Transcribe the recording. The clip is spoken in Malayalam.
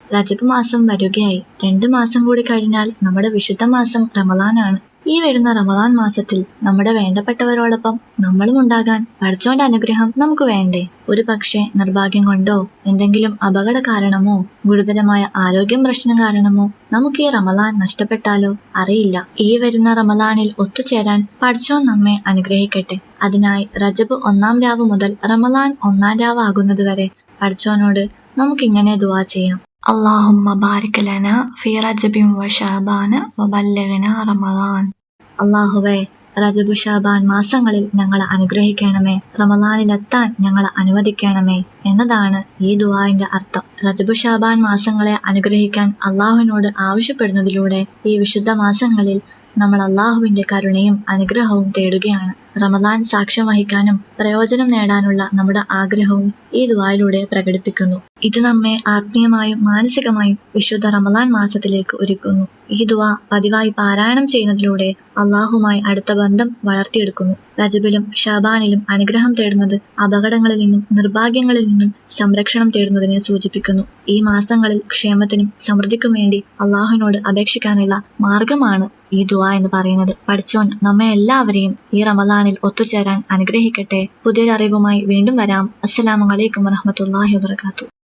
രജബ് മാസം വരികയായി. 2 മാസം കൂടി കഴിഞ്ഞാൽ നമ്മുടെ വിശുദ്ധ മാസം റമളാനാണ്. ഈ വരുന്ന റമളാൻ മാസത്തിൽ നമ്മുടെ വേണ്ടപ്പെട്ടവരോടൊപ്പം നമ്മളും ഉണ്ടാകാൻ പടച്ചോന്റെ അനുഗ്രഹം നമുക്ക് വേണ്ടേ? ഒരു പക്ഷേ നിർഭാഗ്യം കൊണ്ടോ എന്തെങ്കിലും അപകട കാരണമോ ഗുരുതരമായ ആരോഗ്യം പ്രശ്നം കാരണമോ നമുക്ക് ഈ റമളാൻ നഷ്ടപ്പെട്ടാലോ അറിയില്ല. ഈ വരുന്ന റമളാനിൽ ഒത്തുചേരാൻ പടച്ചോൻ നമ്മെ അനുഗ്രഹിക്കട്ടെ. അതിനായി രജബ് 1-ാം രാവ് മുതൽ റമളാൻ 1-ാം രാവ് ആകുന്നതുവരെ പടച്ചോനോട് നമുക്കിങ്ങനെ ദുആ ചെയ്യാം. അല്ലാഹുമ്മ ബാരിക് ലനാ ഫീ റജബിൻ വ ശഅബാന വ ബല്ലിഗ്നാ റമളാൻ. അല്ലാഹുവേ, രജബ് ശഅബാൻ മാസങ്ങളിൽ ഞങ്ങളെ അനുഗ്രഹിക്കണമേ, റമളാനിലെത്താൻ ഞങ്ങളെ അനുവദിക്കണമേ എന്നതാണ് ഈ ദുആന്റെ അർത്ഥം. രജബ് ശഅബാൻ മാസങ്ങളെ അനുഗ്രഹിക്കാൻ അള്ളാഹുവിനോട് ആവശ്യപ്പെടുന്നതിലൂടെ ഈ വിശുദ്ധ മാസങ്ങളിൽ നമ്മൾ അള്ളാഹുവിന്റെ കരുണയും അനുഗ്രഹവും തേടുകയാണ്. റമളാൻ സാക്ഷ്യം വഹിക്കാനും പ്രയോജനം നേടാനുള്ള നമ്മുടെ ആഗ്രഹവും ഈ ദുആയിലൂടെ പ്രകടിപ്പിക്കുന്നു. ഇത് നമ്മെ ആത്മീയമായും മാനസികമായും വിശുദ്ധ റമളാൻ മാസത്തിലേക്ക് ഒരുക്കുന്നു. ഈ ദുആ പതിവായി പാരായണം ചെയ്യുന്നതിലൂടെ അള്ളാഹുമായി അടുത്ത ബന്ധം വളർത്തിയെടുക്കുന്നു. രജബിലും ശഅബാനിലും അനുഗ്രഹം തേടുന്നത് അപകടങ്ങളിൽ നിന്നും നിർഭാഗ്യങ്ങളിൽ നിന്നും സംരക്ഷണം തേടുന്നതിനെ സൂചിപ്പിക്കുന്നു. ഈ മാസങ്ങളിൽ ക്ഷേമത്തിനും സമൃദ്ധിക്കും വേണ്ടി അള്ളാഹുവിനോട് അപേക്ഷിക്കാനുള്ള മാർഗമാണ് ഈ ദുആ എന്ന് പറയുന്നത്. പടച്ചോൻ നമ്മെ എല്ലാവരെയും ഈ റമളാനിൽ ഒത്തുചേരാൻ അനുഗ്രഹിക്കട്ടെ. പുതിയൊരു അറിവുമായി വീണ്ടും വരാം. അസ്സലാമു അലൈക്കും വറഹ്മത്തുള്ളാഹി വബറകാതുഹു.